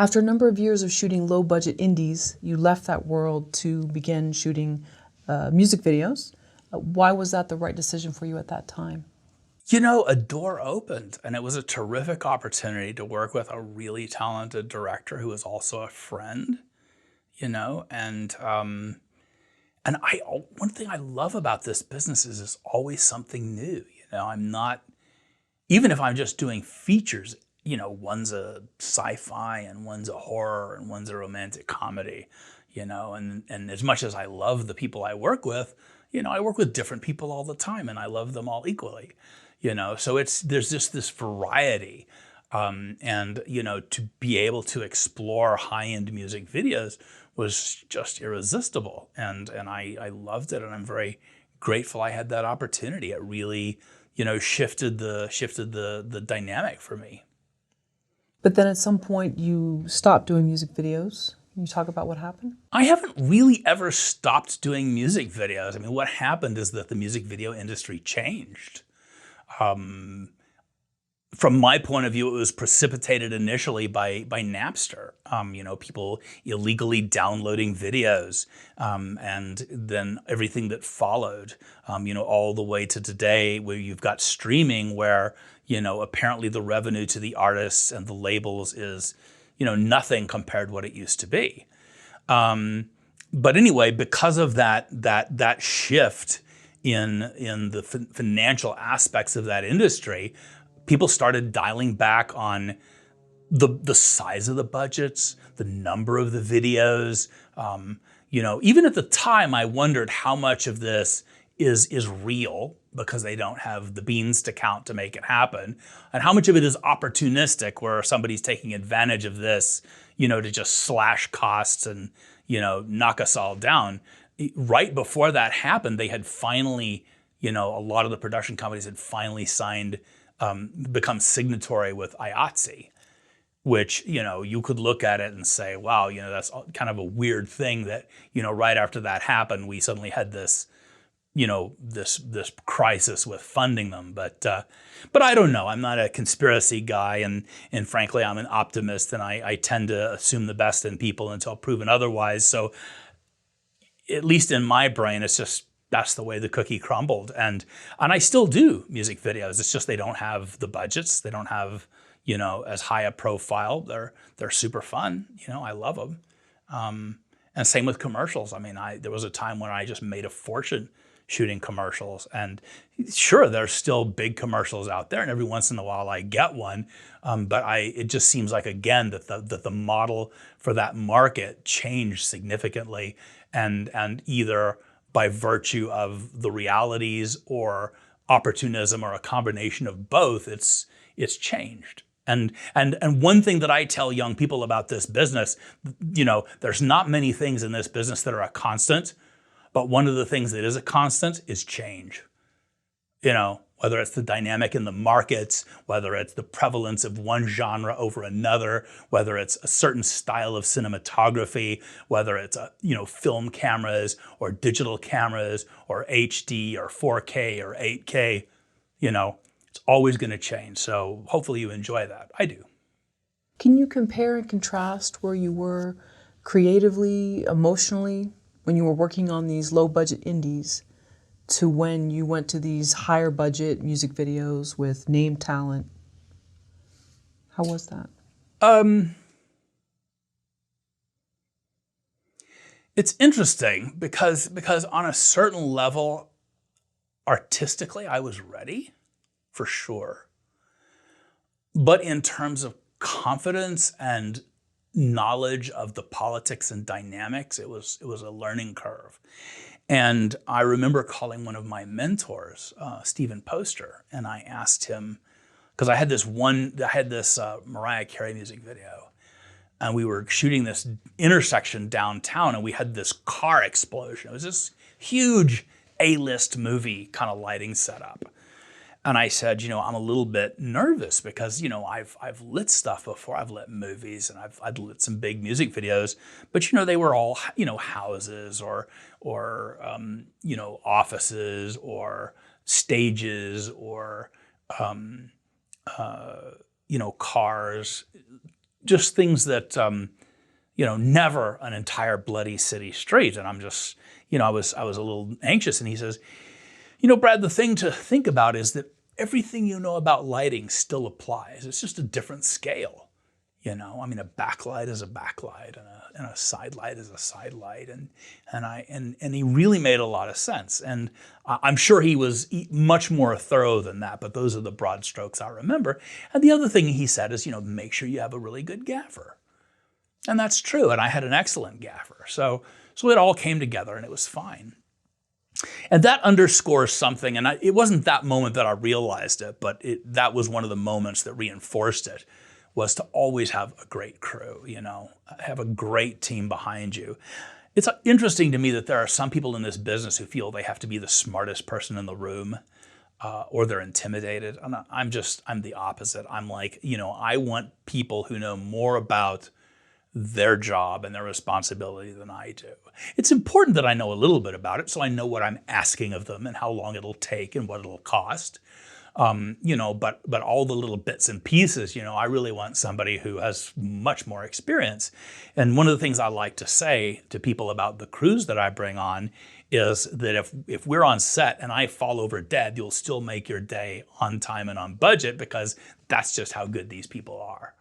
After a number of years of shooting low-budget indies, you left that world to begin shooting music videos. Why was that the right decision for you at that time? You know, a door opened, and it was a terrific opportunity to work with a really talented director who was also a friend, you know, and one thing I love about this business is it's always something new. You know, I'm not, even if I'm just doing features, you know, one's a sci-fi and one's a horror and one's a romantic comedy, you know, and as much as I love the people I work with, you know, I work with different people all the time and I love them all equally, you know, so there's just this variety. And, you know, to be able to explore high-end music videos was just irresistible. And I loved it. And I'm very grateful I had that opportunity. It really, you know, shifted the dynamic for me. But then at some point you stopped doing music videos. Can you talk about what happened? I haven't really ever stopped doing music videos. I mean, what happened is that the music video industry changed. From my point of view, it was precipitated initially by Napster. You know, people illegally downloading videos, and then everything that followed. You know, all the way to today, where you've got streaming, where you know apparently the revenue to the artists and the labels is, you know, nothing compared to what it used to be. But anyway, because of that shift in the financial aspects of that industry, people started dialing back on the size of the budgets, the number of the videos. You know, even at the time, I wondered how much of this is real because they don't have the beans to count to make it happen, and how much of it is opportunistic, where somebody's taking advantage of this, you know, to just slash costs and, you know, knock us all down. Right before that happened, they had finally, you know, a lot of the production companies had finally signed, become signatory with IATSE, which, you know, you could look at it and say, wow, you know, that's kind of a weird thing that, you know, right after that happened, we suddenly had this, you know, this crisis with funding them. But I don't know. I'm not a conspiracy guy, and frankly, I'm an optimist, and I tend to assume the best in people until proven otherwise. So at least in my brain, it's just that's the way the cookie crumbled. And I still do music videos. It's just they don't have the budgets. They don't have, you know, as high a profile. They're super fun. You know, I love them. And same with commercials. I mean, there was a time when I just made a fortune shooting commercials. And sure, there's still big commercials out there, and every once in a while I get one. But it just seems like, again, that the model for that market changed significantly, and either by virtue of the realities or opportunism or a combination of both, it's changed. And one thing that I tell young people about this business, you know, there's not many things in this business that are a constant, but one of the things that is a constant is change. You know, whether it's the dynamic in the markets, whether it's the prevalence of one genre over another, whether it's a certain style of cinematography, whether it's you know, film cameras or digital cameras or HD or 4K or 8K, you know, it's always going to change. So hopefully you enjoy that. I do. Can you compare and contrast where you were creatively, emotionally, when you were working on these low-budget indies to when you went to these higher-budget music videos with name talent? How was that? It's interesting because on a certain level, artistically, I was ready, for sure. But in terms of confidence and knowledge of the politics and dynamics, it was a learning curve. And I remember calling one of my mentors, Stephen Poster, and I asked him, because I had this Mariah Carey music video, and we were shooting this intersection downtown, and we had this car explosion. It was this huge A-list movie kind of lighting setup. And I said, you know, I'm a little bit nervous because, you know, I've lit stuff before. I've lit movies, and I've lit some big music videos, but, you know, they were all, you know, houses or you know, offices or stages or, you know, cars, just things that, never an entire bloody city street. And I'm just, I was a little anxious. And he says, Brad, the thing to think about is that everything you know about lighting still applies. It's just a different scale. A backlight is a backlight, and a side light is a side light, and he really made a lot of sense. And I'm sure he was much more thorough than that, but those are the broad strokes I remember. And the other thing he said is, make sure you have a really good gaffer, and that's true. And I had an excellent gaffer, so it all came together, and it was fine. And that underscores something, and it wasn't that moment that I realized it, but that was one of the moments that reinforced it. Was to always have a great crew, have a great team behind you. It's interesting to me that there are some people in this business who feel they have to be the smartest person in the room, or they're intimidated. I'm the opposite. I'm like, I want people who know more about their job and their responsibility than I do. It's important that I know a little bit about it so I know what I'm asking of them and how long it'll take and what it'll cost. But all the little bits and pieces, I really want somebody who has much more experience. And one of the things I like to say to people about the crews that I bring on is that if we're on set and I fall over dead, you'll still make your day on time and on budget because that's just how good these people are.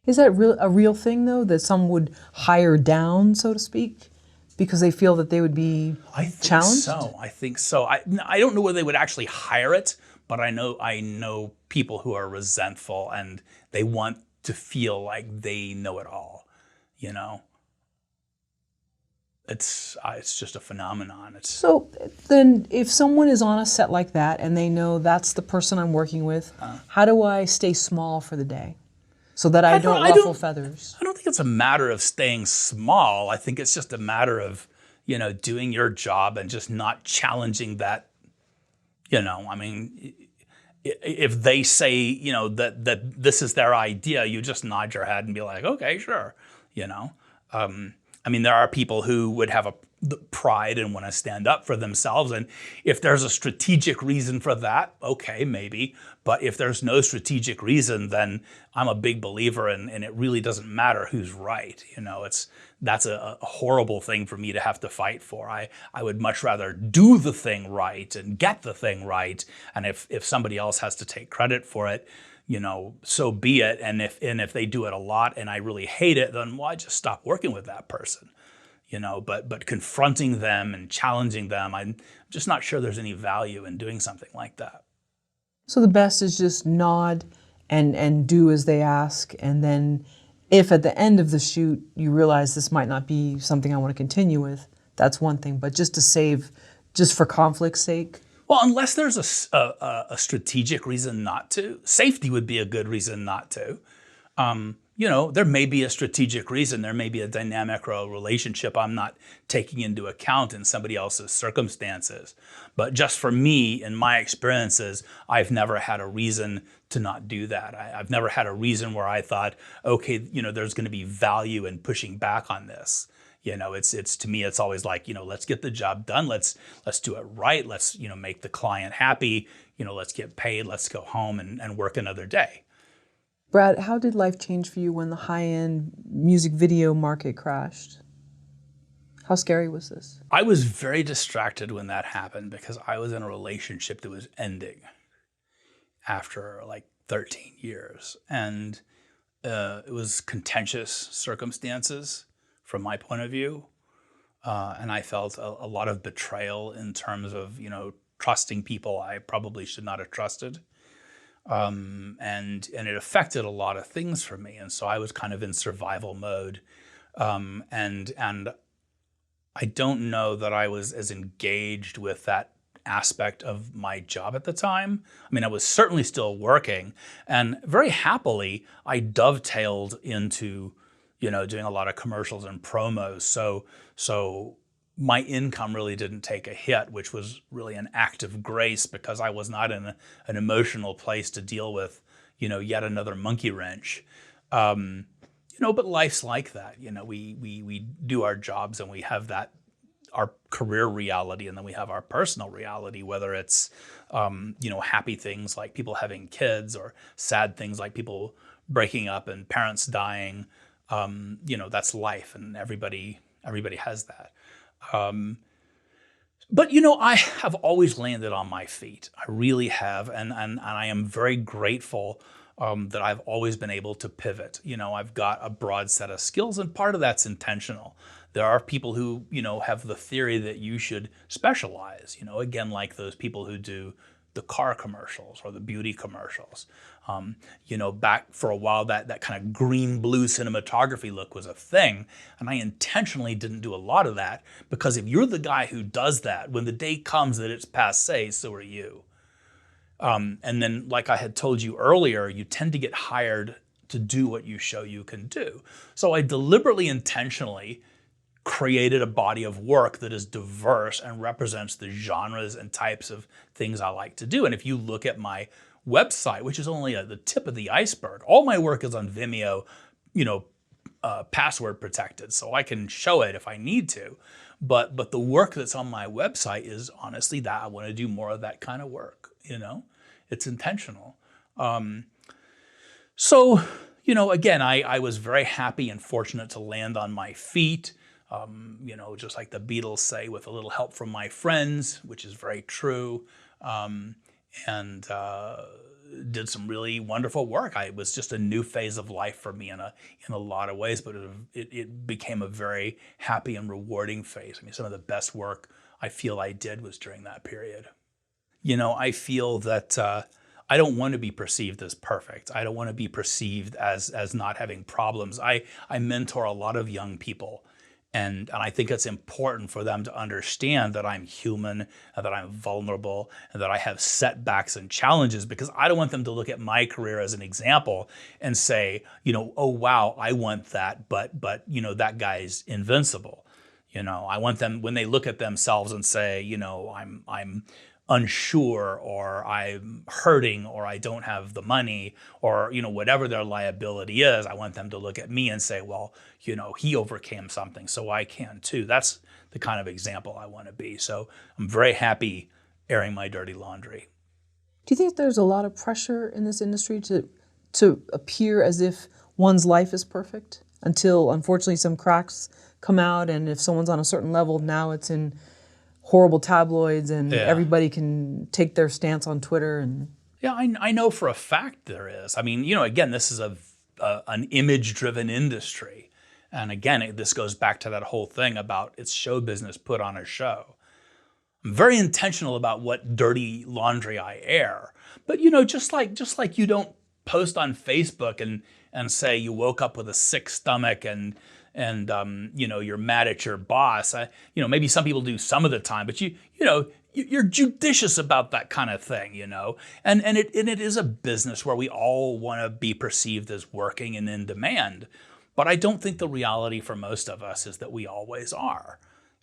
Is that a real thing, though, that some would hire down, so to speak, because they feel that they would be challenged? I think so. I don't know whether they would actually hire it, but I know people who are resentful and they want to feel like they know it all. It's just a phenomenon. So then, if someone is on a set like that and they know that's the person I'm working with, how do I stay small for the day so that I don't ruffle feathers? I don't think it's a matter of staying small. I think it's just a matter of doing your job and just not challenging that. If they say, that this is their idea, you just nod your head and be like, okay, sure. There are people who would have the pride and want to stand up for themselves. And if there's a strategic reason for that, okay, maybe. But if there's no strategic reason, then I'm a big believer in, and it really doesn't matter who's right. That's a horrible thing for me to have to fight for. I would much rather do the thing right and get the thing right. And if somebody else has to take credit for it, so be it. And if they do it a lot and I really hate it, then I just stop working with that person. But confronting them and challenging them, I'm just not sure there's any value in doing something like that. So the best is just nod and do as they ask, and then if at the end of the shoot you realize this might not be something I want to continue with, that's one thing. But just for conflict's sake. Well, unless there's a strategic reason not to, safety would be a good reason not to. There may be a strategic reason, there may be a dynamic or a relationship I'm not taking into account in somebody else's circumstances. But just for me, in my experiences, I've never had a reason to not do that. I've never had a reason where I thought, okay, there's going to be value in pushing back on this. It's to me, it's always like, let's get the job done. Let's do it right. Let's, make the client happy. Let's get paid. Let's go home and work another day. Brad, how did life change for you when the high-end music video market crashed? How scary was this? I was very distracted when that happened because I was in a relationship that was ending after like 13 years. And it was contentious circumstances from my point of view. And I felt a lot of betrayal in terms of, trusting people I probably should not have trusted. And it affected a lot of things for me. And so I was kind of in survival mode. And I don't know that I was as engaged with that aspect of my job at the time. I was certainly still working, and very happily I dovetailed into, doing a lot of commercials and promos. So my income really didn't take a hit, which was really an act of grace because I was not in an emotional place to deal with, yet another monkey wrench. But life's like that. We do our jobs and we have our career reality, and then we have our personal reality, whether it's, happy things like people having kids or sad things like people breaking up and parents dying. That's life, and everybody has that. But I have always landed on my feet. I really have, and I am very grateful that I've always been able to pivot. I've got a broad set of skills, and part of that's intentional. There are people who, have the theory that you should specialize, again, like those people who do the car commercials or the beauty commercials. Back for a while, that kind of green blue cinematography look was a thing. And I intentionally didn't do a lot of that, because if you're the guy who does that, when the day comes that it's passé, so are you. And then, like I had told you earlier, you tend to get hired to do what you show you can do. So I deliberately, intentionally created a body of work that is diverse and represents the genres and types of things I like to do. And if you look at my website, which is only the tip of the iceberg, all my work is on Vimeo, password protected, so I can show it if I need to. But the work that's on my website is honestly that I want to do more of that kind of work. It's intentional. So again, I was very happy and fortunate to land on my feet. Just like the Beatles say, with a little help from my friends, which is very true, and did some really wonderful work. It was just a new phase of life for me in a lot of ways, but it became a very happy and rewarding phase. I mean, some of the best work I feel I did was during that period. I feel that I don't want to be perceived as perfect. I don't want to be perceived as not having problems. I mentor a lot of young people. And I think it's important for them to understand that I'm human, and that I'm vulnerable, and that I have setbacks and challenges, because I don't want them to look at my career as an example and say, oh, wow, I want that, but that guy's invincible. I want them, when they look at themselves and say, I'm unsure, or I'm hurting, or I don't have the money, or whatever their liability is, I want them to look at me and say, well, he overcame something, so I can too. That's the kind of example I want to be. So I'm very happy airing my dirty laundry. Do you think there's a lot of pressure in this industry to appear as if one's life is perfect, until unfortunately some cracks come out, and if someone's on a certain level, now it's in horrible tabloids, and everybody can take their stance on Twitter? And yeah, I know for a fact there is. I mean, again, this is an image-driven industry. And again, this goes back to that whole thing about it's show business put on a show. I'm very intentional about what dirty laundry I air. But just like you don't post on Facebook and say you woke up with a sick stomach and you're mad at your boss. Maybe some people do some of the time, but you're judicious about that kind of thing, and it is a business where we all want to be perceived as working and in demand. But I don't think the reality for most of us is that we always are.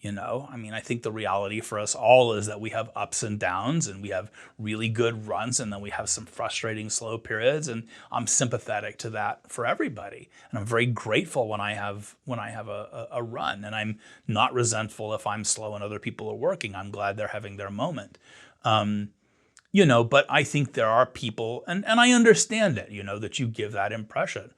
I think the reality for us all is that we have ups and downs, and we have really good runs, and then we have some frustrating slow periods. And I'm sympathetic to that for everybody. And I'm very grateful when I have a run, and I'm not resentful if I'm slow and other people are working. I'm glad they're having their moment. But I think there are people, and I understand it, that you give that impression.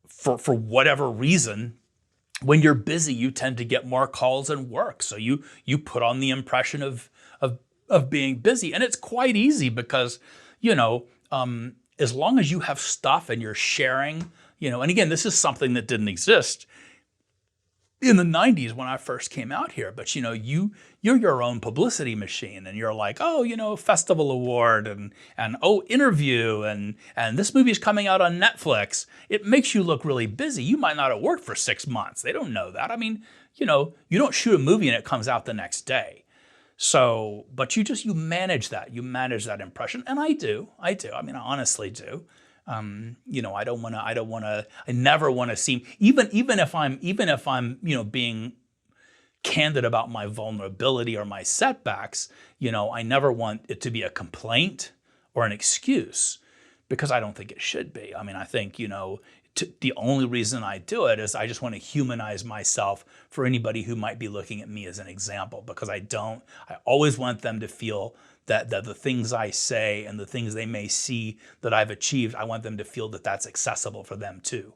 For whatever reason, when you're busy, you tend to get more calls and work. So you put on the impression of being busy. And it's quite easy because, as long as you have stuff and you're sharing, and again, this is something that didn't exist in the 90s when I first came out here. But, you're your own publicity machine, and you're like, oh, festival award and oh, interview, and this movie's coming out on Netflix. It makes you look really busy. You might not have worked for 6 months. They don't know that. I mean, you don't shoot a movie and it comes out the next day. So, but you manage that. You manage that impression. And I do. I mean, I honestly do. I never want to seem, even if I'm, being candid about my vulnerability or my setbacks, I never want it to be a complaint or an excuse, because I don't think it should be. I mean, I think, the only reason I do it is I just want to humanize myself for anybody who might be looking at me as an example, because I always want them to feel that the things I say and the things they may see that I've achieved, I want them to feel that that's accessible for them too.